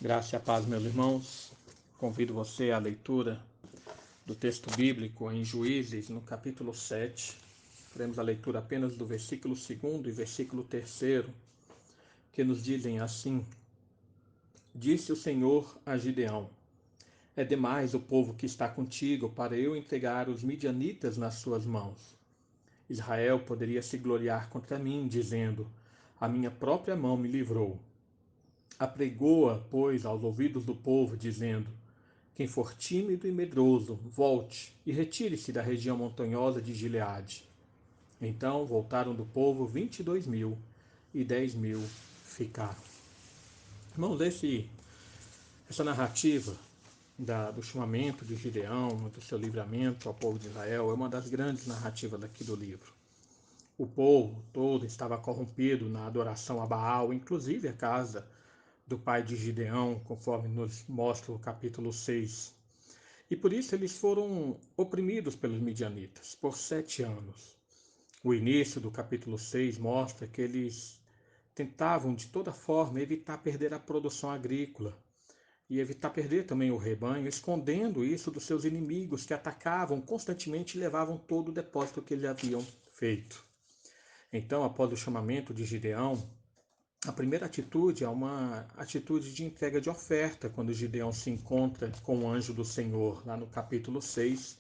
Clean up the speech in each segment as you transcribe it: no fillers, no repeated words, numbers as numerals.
Graça e a paz, meus irmãos. Convido você à leitura do texto bíblico em Juízes, no capítulo 7. Faremos a leitura apenas do versículo 2º e versículo 3º, que nos dizem assim: Disse o Senhor a Gideão: É demais o povo que está contigo para eu entregar os midianitas nas suas mãos. Israel poderia se gloriar contra mim, dizendo: A minha própria mão me livrou. Apregou-a, pois, aos ouvidos do povo, dizendo: Quem for tímido e medroso, volte e retire-se da região montanhosa de Gileade. Então voltaram do povo 22.000 e 10.000 ficaram. Irmãos, essa narrativa do chamamento de Gideão, do seu livramento ao povo de Israel, é uma das grandes narrativas daqui do livro. O povo todo estava corrompido na adoração a Baal, inclusive a casa do pai de Gideão, conforme nos mostra o capítulo 6. E por isso eles foram oprimidos pelos midianitas por 7 anos. O início do capítulo 6 mostra que eles tentavam de toda forma evitar perder a produção agrícola e evitar perder também o rebanho, escondendo isso dos seus inimigos que atacavam constantemente e levavam todo o depósito que eles haviam feito. Então, após o chamamento de Gideão, a primeira atitude é uma atitude de entrega de oferta, quando Gideão se encontra com o anjo do Senhor, lá no capítulo 6,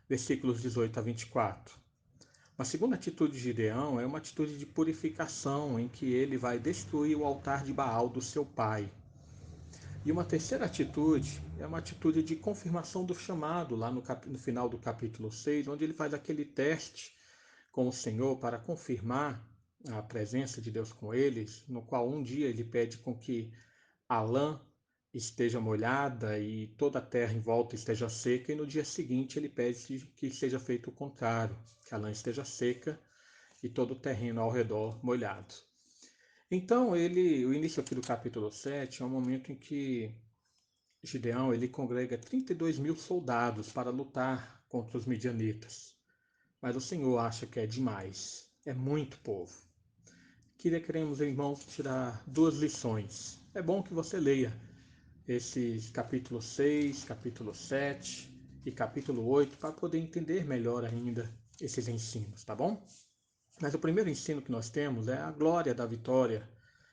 versículos 18 a 24. A segunda atitude de Gideão é uma atitude de purificação, em que ele vai destruir o altar de Baal do seu pai. E uma terceira atitude é uma atitude de confirmação do chamado, lá no final do capítulo 6, onde ele faz aquele teste com o Senhor para confirmar a presença de Deus com eles, no qual um dia ele pede com que a lã esteja molhada e toda a terra em volta esteja seca, e no dia seguinte ele pede que seja feito o contrário, que a lã esteja seca e todo o terreno ao redor molhado. Então, o início aqui do capítulo 7 é um momento em que Gideão ele congrega 32.000 soldados para lutar contra os midianitas. Mas o Senhor acha que é demais, é muito povo. Queremos, irmãos, tirar 2 lições. É bom que você leia esses capítulo 6, capítulo 7 e capítulo 8 para poder entender melhor ainda esses ensinos, tá bom? Mas o primeiro ensino que nós temos é a glória da vitória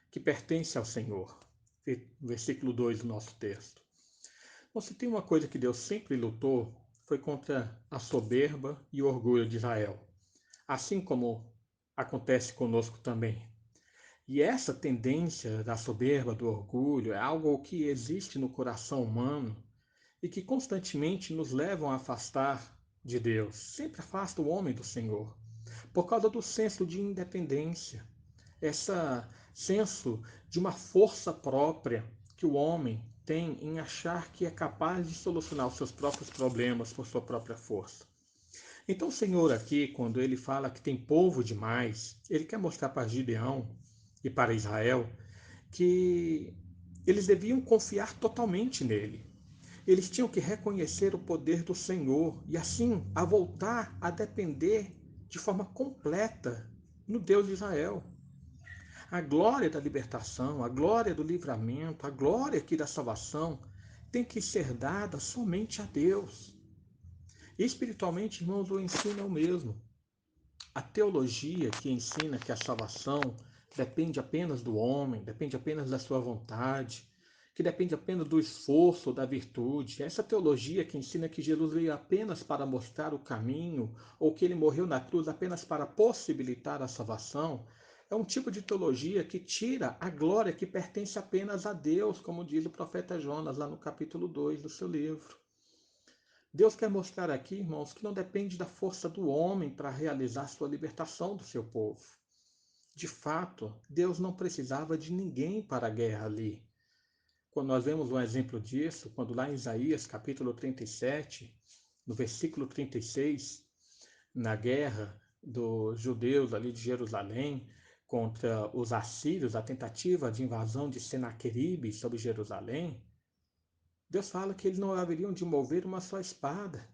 que pertence ao Senhor. Versículo 2 do nosso texto. Se tem uma coisa que Deus sempre lutou, foi contra a soberba e o orgulho de Israel. Assim como acontece conosco também. E essa tendência da soberba, do orgulho, é algo que existe no coração humano e que constantemente nos levam a afastar de Deus. Sempre afasta o homem do Senhor, por causa do senso de independência, esse senso de uma força própria que o homem tem em achar que é capaz de solucionar os seus próprios problemas por sua própria força. Então o Senhor aqui, quando ele fala que tem povo demais, ele quer mostrar para Gideão e para Israel que eles deviam confiar totalmente nele. Eles tinham que reconhecer o poder do Senhor e assim a voltar a depender de forma completa no Deus de Israel. A glória da libertação, a glória do livramento, a glória aqui da salvação tem que ser dada somente a Deus. E espiritualmente, irmãos, o ensino é o mesmo. A teologia que ensina que a salvação depende apenas do homem, depende apenas da sua vontade, que depende apenas do esforço, da virtude. Essa teologia que ensina que Jesus veio apenas para mostrar o caminho, ou que ele morreu na cruz apenas para possibilitar a salvação, é um tipo de teologia que tira a glória que pertence apenas a Deus, como diz o profeta Jonas lá no capítulo 2 do seu livro. Deus quer mostrar aqui, irmãos, que não depende da força do homem para realizar sua libertação do seu povo. De fato, Deus não precisava de ninguém para a guerra ali. Quando nós vemos um exemplo disso, quando lá em Isaías, capítulo 37, no versículo 36, na guerra dos judeus ali de Jerusalém contra os assírios, a tentativa de invasão de Senaqueribe sobre Jerusalém, Deus fala que eles não haveriam de mover uma só espada.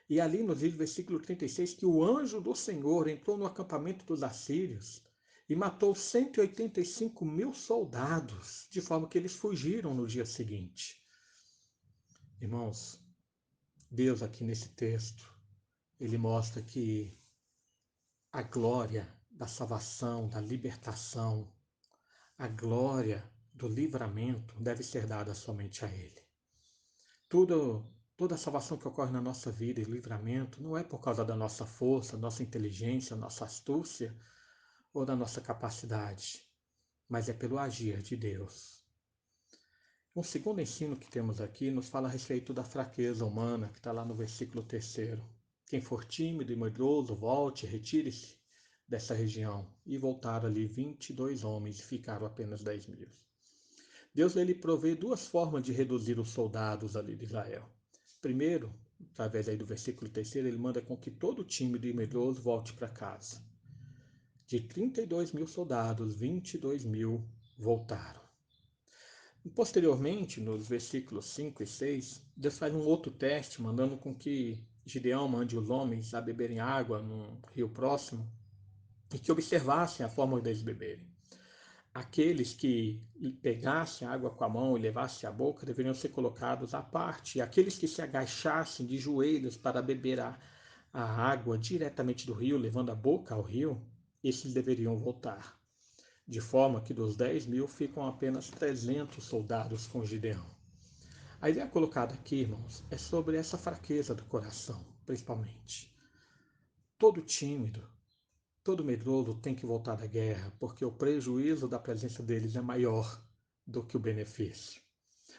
E ali nos versículo 36, que o anjo do Senhor entrou no acampamento dos assírios e matou 185 mil soldados, de forma que eles fugiram no dia seguinte. Irmãos, Deus aqui nesse texto, ele mostra que a glória da salvação, da libertação, a glória do livramento deve ser dada somente a Ele. Toda a salvação que ocorre na nossa vida e livramento não é por causa da nossa força, nossa inteligência, nossa astúcia ou da nossa capacidade, mas é pelo agir de Deus. Um segundo ensino que temos aqui nos fala a respeito da fraqueza humana, que está lá no versículo 3º. Quem for tímido e medroso, volte, retire-se dessa região. E voltaram ali 22 homens e ficaram apenas 10.000. Deus ele provê duas formas de reduzir os soldados ali de Israel. Primeiro, através aí do versículo 3º, ele manda com que todo tímido e medroso volte para casa. De 32 mil soldados, 22 mil voltaram. Posteriormente, nos versículos 5 e 6, Deus faz um outro teste, mandando com que Gideão mande os homens a beberem água num rio próximo e que observassem a forma deles beberem. Aqueles que pegassem a água com a mão e levassem à boca deveriam ser colocados à parte, e aqueles que se agachassem de joelhos para beber a água diretamente do rio, levando a boca ao rio, esses deveriam voltar. De forma que dos 10.000 ficam apenas 300 soldados com Gideão. A ideia colocada aqui, irmãos, é sobre essa fraqueza do coração, principalmente. Todo tímido, todo medroso tem que voltar da guerra, porque o prejuízo da presença deles é maior do que o benefício.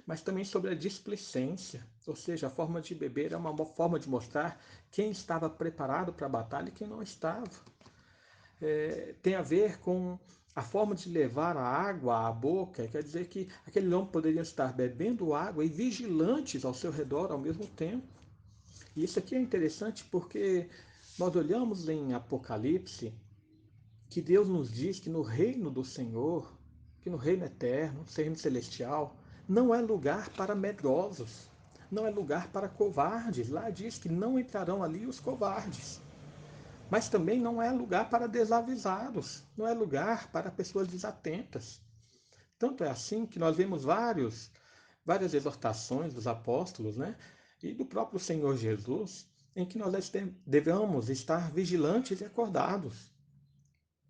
Mas também sobre a displicência, ou seja, a forma de beber é uma forma de mostrar quem estava preparado para a batalha e quem não estava. Tem a ver com a forma de levar a água à boca, quer dizer que aqueles homens poderiam estar bebendo água e vigilantes ao seu redor ao mesmo tempo. E isso aqui é interessante porque nós olhamos em Apocalipse que Deus nos diz que no reino do Senhor, que no reino eterno, no reino celestial, não é lugar para medrosos, não é lugar para covardes. Lá diz que não entrarão ali os covardes. Mas também não é lugar para desavisados, não é lugar para pessoas desatentas. Tanto é assim que nós vemos várias exortações dos apóstolos, né? E do próprio Senhor Jesus, em que nós devemos estar vigilantes e acordados.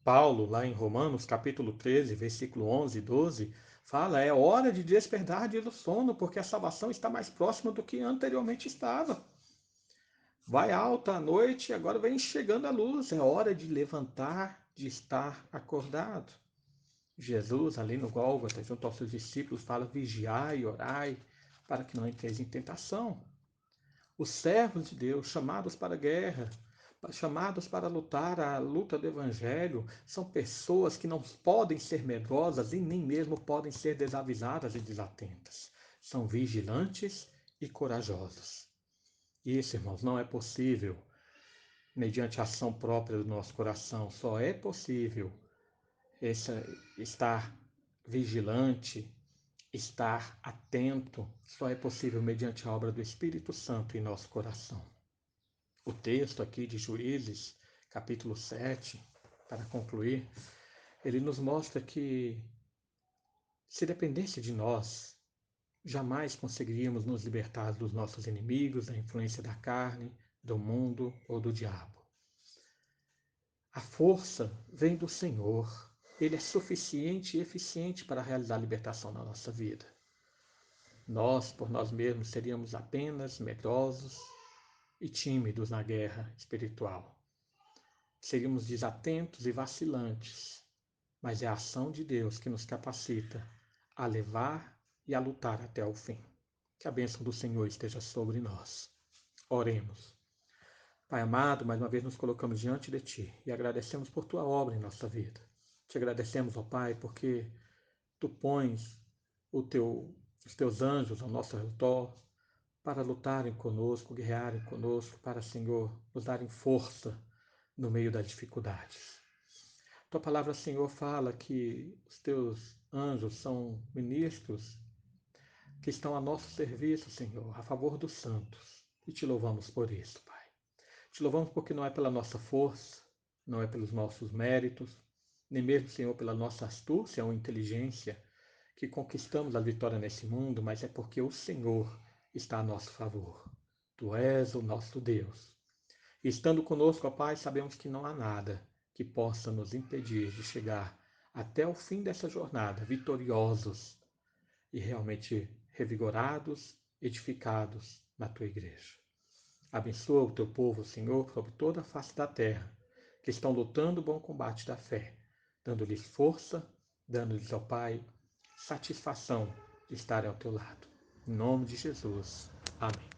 Paulo, lá em Romanos, capítulo 13, versículo 11 e 12, fala, é hora de despertar do sono, porque a salvação está mais próxima do que anteriormente estava. Vai alta a noite e agora vem chegando a luz. É hora de levantar, de estar acordado. Jesus, ali no Gólgota, junto aos seus discípulos, fala, vigiai e orai, para que não entreis em tentação. Os servos de Deus, chamados para a guerra, chamados para lutar a luta do Evangelho, são pessoas que não podem ser medrosas e nem mesmo podem ser desavisadas e desatentas. São vigilantes e corajosos. Isso, irmãos, não é possível mediante a ação própria do nosso coração. Só é possível estar vigilante, estar atento, só é possível mediante a obra do Espírito Santo em nosso coração. O texto aqui de Juízes, capítulo 7, para concluir, ele nos mostra que se dependesse de nós, jamais conseguiríamos nos libertar dos nossos inimigos, da influência da carne, do mundo ou do diabo. A força vem do Senhor. Ele é suficiente e eficiente para realizar a libertação na nossa vida. Nós, por nós mesmos, seríamos apenas medrosos e tímidos na guerra espiritual. Seríamos desatentos e vacilantes, mas é a ação de Deus que nos capacita a levar e a lutar até o fim. Que a bênção do Senhor esteja sobre nós. Oremos. Pai amado, mais uma vez nos colocamos diante de Ti e agradecemos por Tua obra em nossa vida. Te agradecemos, ó Pai, porque Tu pões os Teus anjos ao nosso redor para lutarem conosco, guerrearem conosco, para, Senhor, nos darem força no meio das dificuldades. Tua palavra, Senhor, fala que os Teus anjos são ministros que estão a nosso serviço, Senhor, a favor dos santos. E Te louvamos por isso, Pai. Te louvamos porque não é pela nossa força, não é pelos nossos méritos, nem mesmo, Senhor, pela nossa astúcia ou inteligência, que conquistamos a vitória nesse mundo, mas é porque o Senhor está a nosso favor. Tu és o nosso Deus. E estando conosco, ó Pai, sabemos que não há nada que possa nos impedir de chegar até o fim dessa jornada, vitoriosos e realmente revigorados, edificados na Tua igreja. Abençoa o Teu povo, Senhor, sobre toda a face da terra, que estão lutando o bom combate da fé, dando-lhes força, dando-lhes, ó Pai, satisfação de estarem ao Teu lado. Em nome de Jesus. Amém.